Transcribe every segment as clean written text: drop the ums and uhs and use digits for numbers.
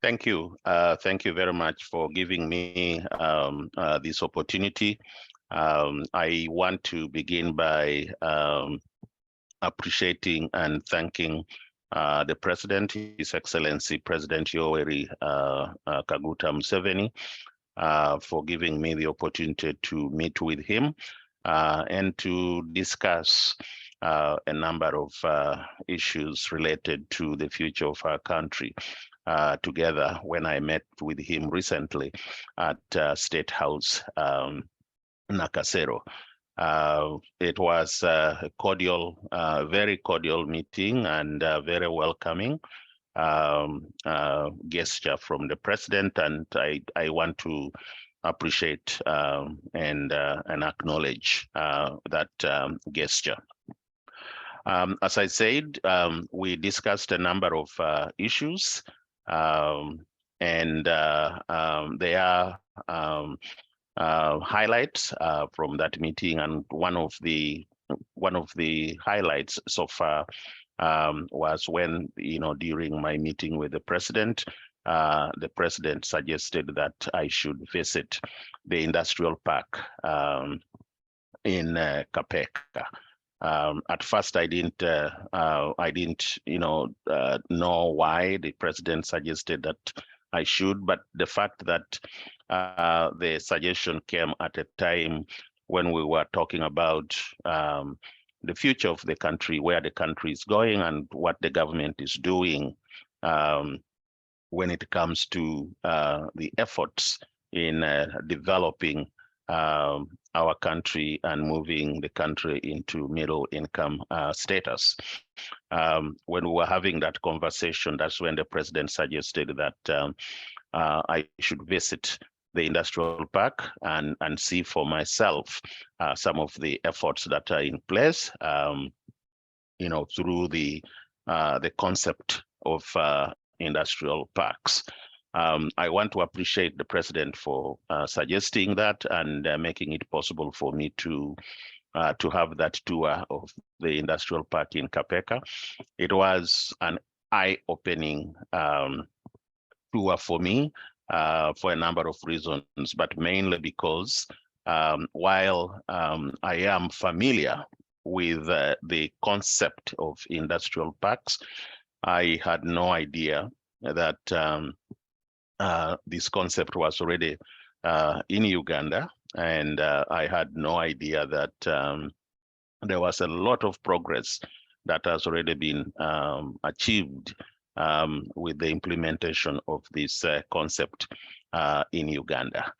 Thank you. Thank you very much for giving me this opportunity. I want to begin by appreciating and thanking the President, His Excellency President Yoweri Kaguta Museveni, for giving me the opportunity to meet with him and to discuss a number of issues related to the future of our country. Together when I met with him recently at State House, Nakasero. It was a cordial, very cordial meeting and very welcoming gesture from the president, and I want to appreciate and acknowledge that gesture. As I said, we discussed a number of issues. And there are highlights from that meeting, and one of the highlights so far was when, during my meeting with the president suggested that I should visit the industrial park in Kapeeka. At first, I didn't know why the president suggested that I should, but the fact that the suggestion came at a time when we were talking about the future of the country, where the country is going, and what the government is doing when it comes to the efforts in developing our country and moving the country into middle income status. When we were having that conversation, that's when the president suggested that I should visit the industrial park and see for myself some of the efforts that are in place, through the concept of industrial parks. I want to appreciate the president for suggesting that and making it possible for me to have that tour of the industrial park in Kapeeka. It was an eye-opening tour for me for a number of reasons, but mainly because while I am familiar with the concept of industrial parks, I had no idea that this concept was already in Uganda, and I had no idea that there was a lot of progress that has already been achieved with the implementation of this concept in Uganda.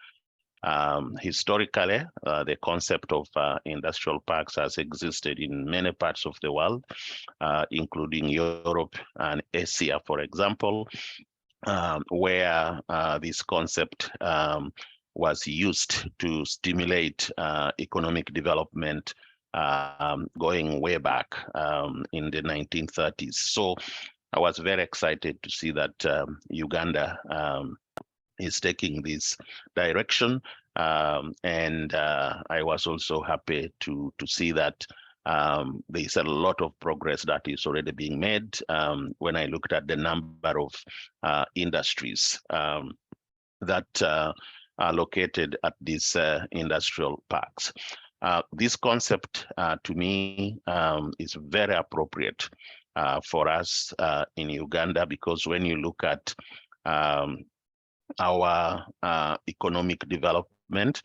Historically, the concept of industrial parks has existed in many parts of the world, including Europe and Asia, for example, where this concept was used to stimulate economic development going way back in the 1930s. So I was very excited to see that Uganda is taking this direction, and I was also happy to see that there's a lot of progress that is already being made when I looked at the number of industries that are located at these industrial parks. This concept to me is very appropriate for us in Uganda, because when you look at our economic development,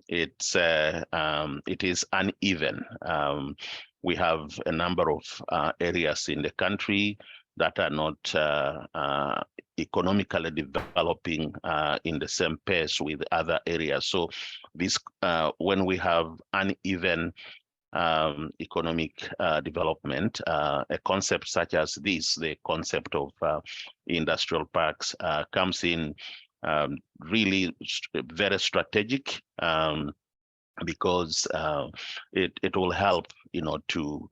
it is uneven. We have a number of areas in the country that are not economically developing in the same pace with other areas. So this, when we have uneven economic development, a concept such as this, the concept of industrial parks, comes in really very strategic, because it will help to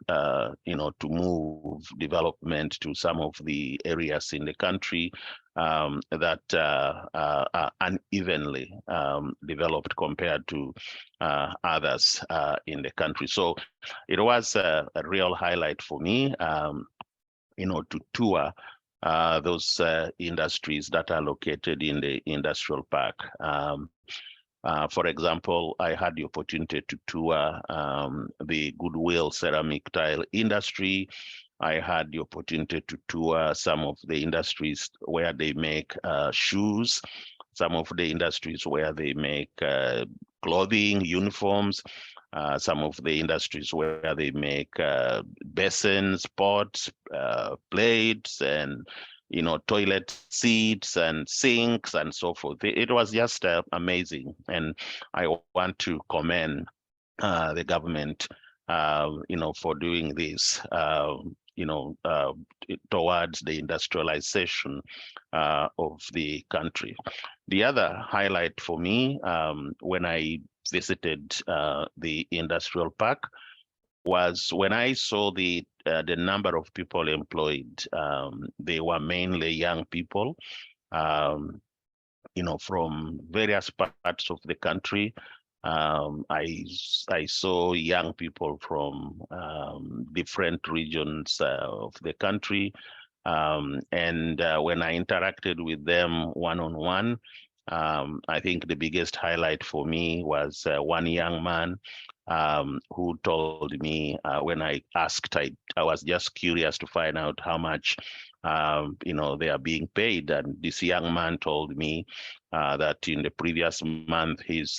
move development to some of the areas in the country that are unevenly developed compared to others in the country. So it was a real highlight for me to tour those industries that are located in the industrial park. For example, I had the opportunity to tour the Goodwill ceramic tile industry. I had the opportunity to tour some of the industries where they make shoes, some of the industries where they make clothing, uniforms, some of the industries where they make basins, pots, plates, and toilet seats and sinks and so forth. It was just amazing, and I want to commend the government, for doing this, towards the industrialization of the country. The other highlight for me, when I visited the industrial park, was when I saw the number of people employed. They were mainly young people, from various parts of the country. I saw young people from different regions of the country, and when I interacted with them one-on-one, I think the biggest highlight for me was one young man who told me, when I asked, I was just curious to find out how much they are being paid, and this young man told me that in the previous month his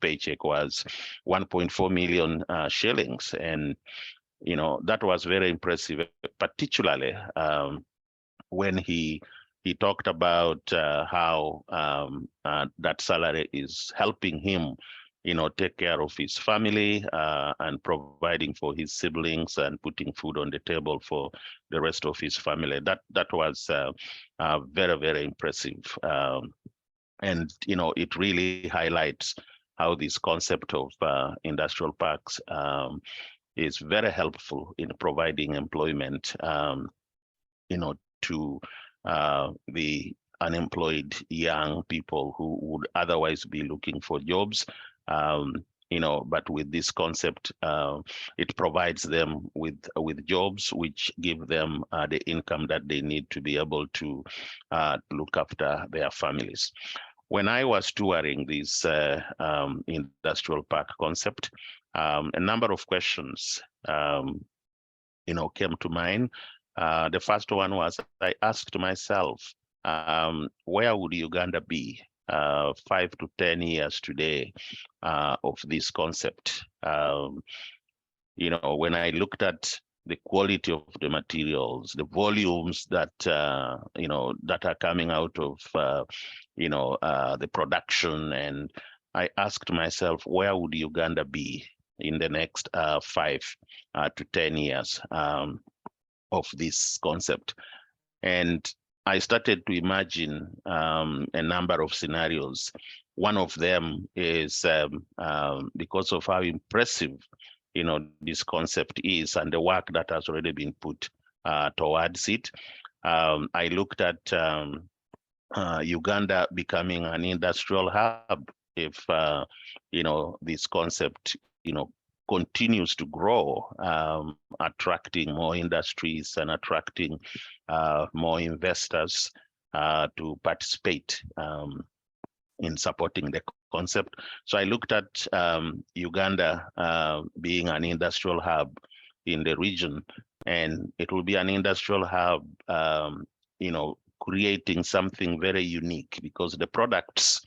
paycheck was 1.4 million shillings, and that was very impressive, particularly when he talked about how that salary is helping him, take care of his family and providing for his siblings and putting food on the table for the rest of his family. That was very, very impressive. And it really highlights how this concept of industrial parks is very helpful in providing employment, to the unemployed young people who would otherwise be looking for jobs. But with this concept, it provides them with jobs which give them the income that they need to be able to look after their families. When I was touring this industrial park concept, a number of questions came to mind. The first one was, I asked myself, where would Uganda be 5 to 10 years today of this concept? When I looked at the quality of the materials, the volumes that that are coming out of the production, and I asked myself, where would Uganda be in the next 5 to 10 years of this concept? And I started to imagine a number of scenarios. One of them is because of how impressive this concept is and the work that has already been put towards it. I looked at Uganda becoming an industrial hub if this concept continues to grow, attracting more industries and attracting more investors to participate in supporting the concept. So I looked at Uganda being an industrial hub in the region, and it will be an industrial hub, creating something very unique, because the products,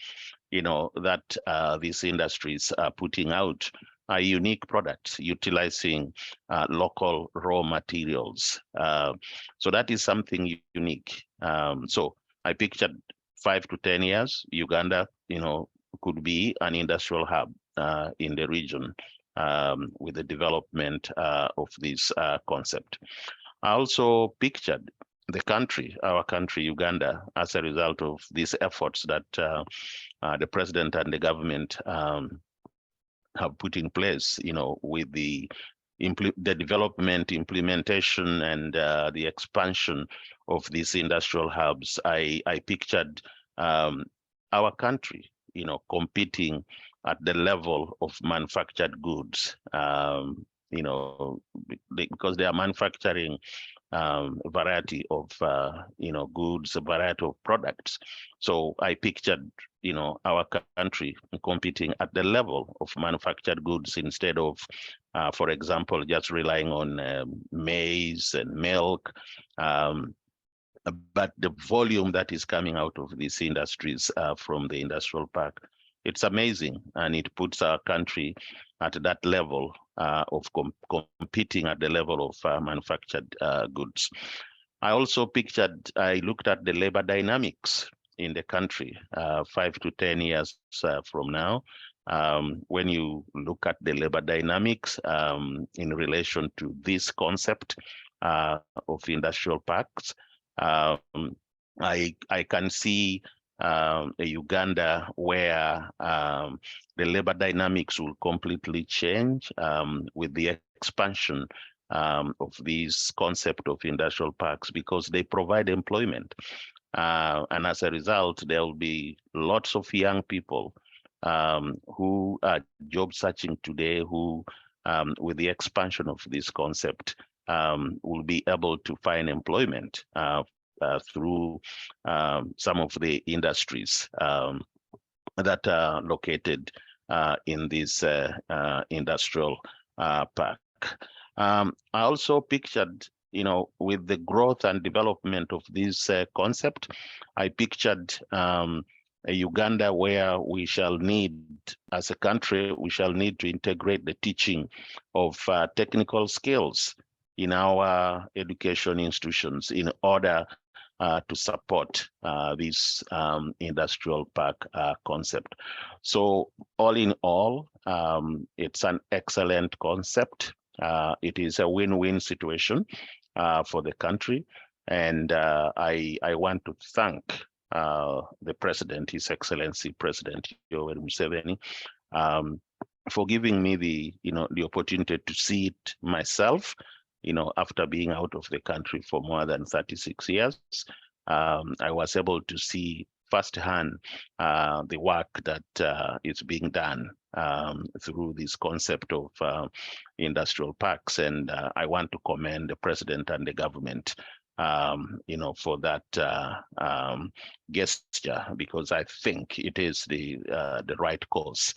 that these industries are putting out are unique products utilizing local raw materials. So that is something unique. So I pictured 5 to 10 years, Uganda, could be an industrial hub in the region with the development of this concept. I also pictured the country, our country, Uganda, as a result of these efforts that the president and the government have put in place, with the development, implementation, and the expansion of these industrial hubs. I pictured our country, competing at the level of manufactured goods, because they are manufacturing variety of goods, a variety of products. So I pictured our country competing at the level of manufactured goods instead of, for example, just relying on maize and milk. But the volume that is coming out of these industries from the industrial park, it's amazing, and it puts our country at that level of competing at the level of manufactured goods. I looked at the labor dynamics in the country 5 to 10 years from now. When you look at the labor dynamics in relation to this concept of industrial parks, I can see a Uganda where the labor dynamics will completely change with the expansion of this concept of industrial parks, because they provide employment. And as a result, there will be lots of young people who are job searching today, who with the expansion of this concept will be able to find employment through some of the industries that are located in this industrial park. I also pictured, with the growth and development of this concept, I pictured a Uganda where we shall need, as a country, we shall need to integrate the teaching of technical skills in our education institutions in order to support this industrial park concept. So all in all, it's an excellent concept. It is a win-win situation for the country. And I want to thank the President, His Excellency President Yoweri Museveni, for giving me the opportunity to see it myself. After being out of the country for more than 36 years, I was able to see firsthand the work that is being done through this concept of industrial parks. And I want to commend the President and the government for that gesture, because I think it is the right course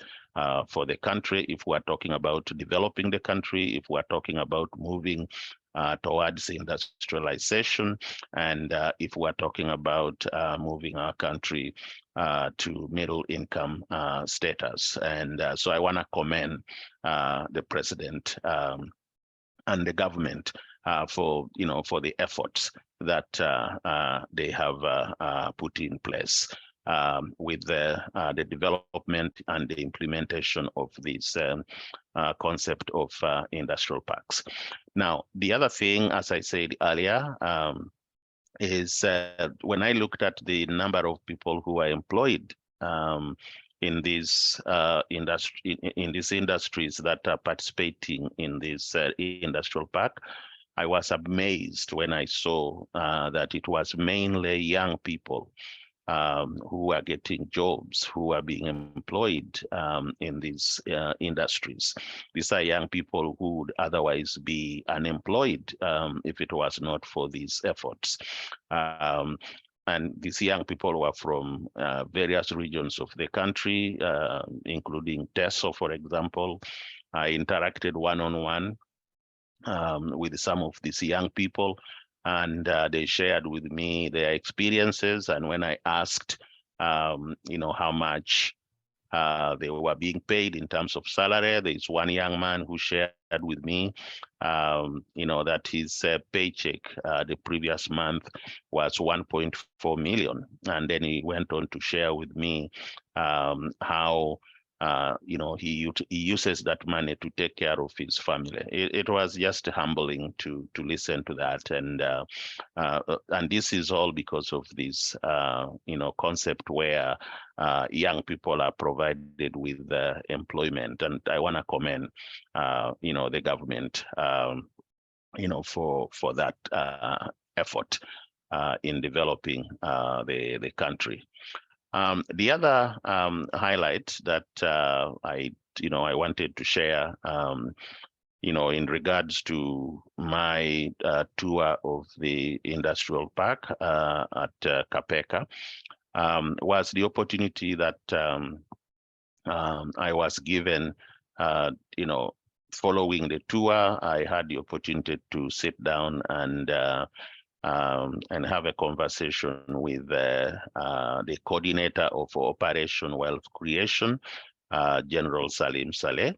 for the country. If we're talking about developing the country, if we're talking about moving towards industrialization, and if we're talking about moving our country to middle income status. And so I want to commend the President and the government for the efforts that they have put in place with the development and the implementation of this concept of industrial parks. Now, the other thing, as I said earlier, is when I looked at the number of people who are employed in these industries that are participating in this industrial park, I was amazed when I saw that it was mainly young people who are getting jobs, who are being employed in these industries. These are young people who would otherwise be unemployed if it was not for these efforts. And these young people were from various regions of the country, including Teso, for example. I interacted one-on-one with some of these young people, and they shared with me their experiences. And when I asked, how much they were being paid in terms of salary, there is one young man who shared with me, that his paycheck the previous month was 1.4 million. And then he went on to share with me how he uses that money to take care of his family. It was just humbling to listen to that, and this is all because of this concept where young people are provided with employment. And I want to commend the government for that effort in developing the country. The other highlight that I wanted to share in regards to my tour of the industrial park at Kapeeka, was the opportunity that I was given, following the tour. I had the opportunity to sit down and have a conversation with the coordinator of Operation Wealth Creation, General Salim Saleh.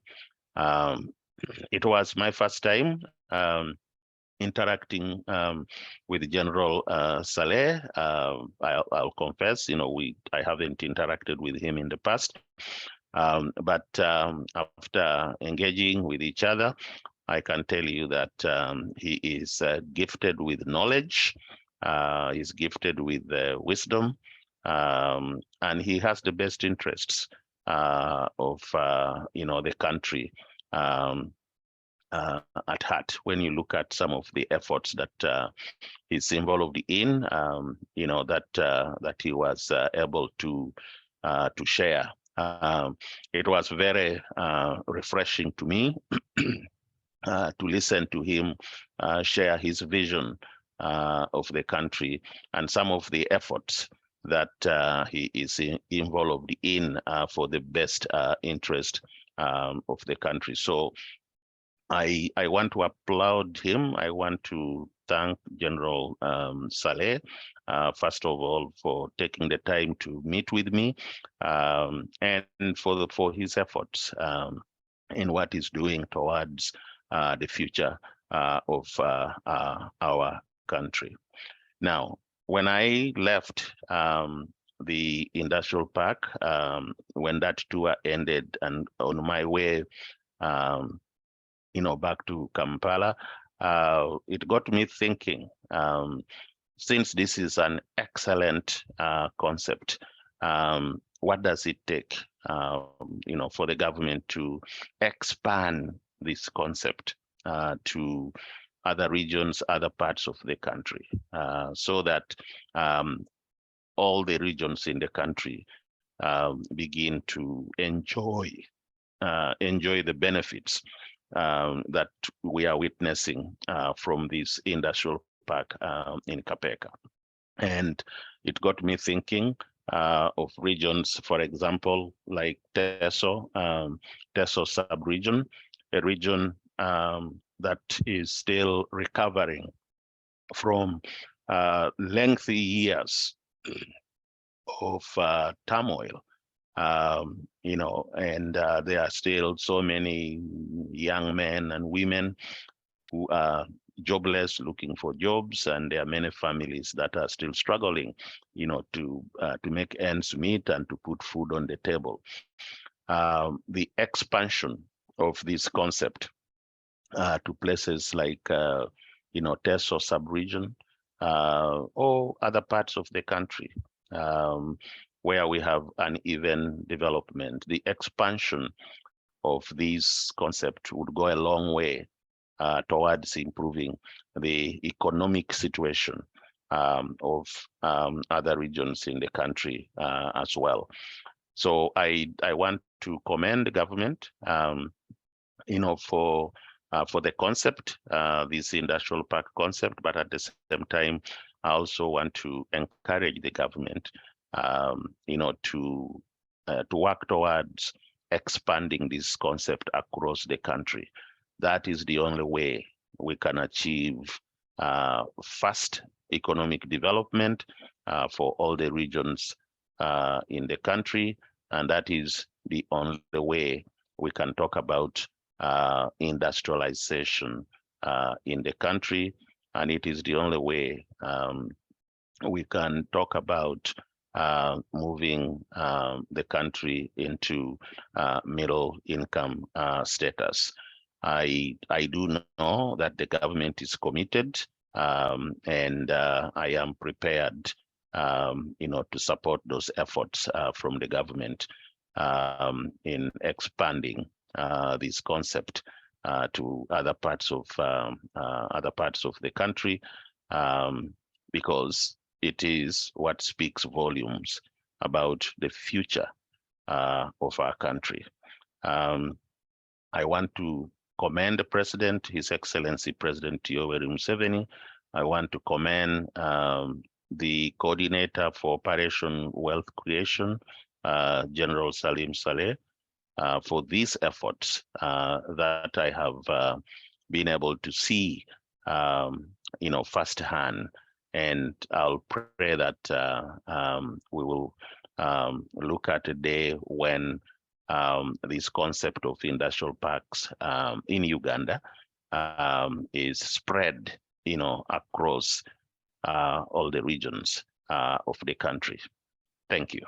It was my first time interacting with General Saleh. I'll confess, I haven't interacted with him in the past. But after engaging with each other, I can tell you that he is gifted with knowledge, he's gifted with wisdom, and he has the best interests of the country at heart. When you look at some of the efforts that he's involved in, that he was able to share. It was very refreshing to me to listen to him share his vision of the country and some of the efforts that he is involved in for the best interest of the country. So I want to applaud him. I want to thank General Saleh, first of all, for taking the time to meet with me, and for his efforts in what he's doing towards the future of our country. Now, when I left the industrial park, when that tour ended, and on my way back to Kampala, it got me thinking, since this is an excellent concept, what does it take, for the government to expand this concept to other regions, other parts of the country, so that all the regions in the country begin to enjoy the benefits that we are witnessing from this industrial park in Kapeeka. And it got me thinking of regions, for example, like Teso sub-region, a region that is still recovering from lengthy years of turmoil. And there are still so many young men and women who are jobless, looking for jobs, and there are many families that are still struggling, to make ends meet and to put food on the table. The expansion of this concept to places like, Teso sub-region or other parts of the country, where we have uneven development. The expansion of this concept would go a long way towards improving the economic situation of other regions in the country as well. So I want to commend the government, for the concept, this industrial park concept, but at the same time, I also want to encourage the government to work towards expanding this concept across the country. That is the only way we can achieve fast economic development for all the regions in the country, and that is the only way we can talk about industrialization in the country, and it is the only way we can talk about moving the country into middle income status. I do know that the government is committed, and I am prepared, to support those efforts from the government in expanding this concept to other parts of the country, because it is what speaks volumes about the future of our country. I want to commend the President, His Excellency President Yoweri Museveni. I want to commend the coordinator for Operation Wealth Creation, General Salim Saleh, for these efforts that I have been able to see, firsthand. And I'll pray that we will look at a day when this concept of industrial parks in Uganda is spread, across all the regions of the country. Thank you.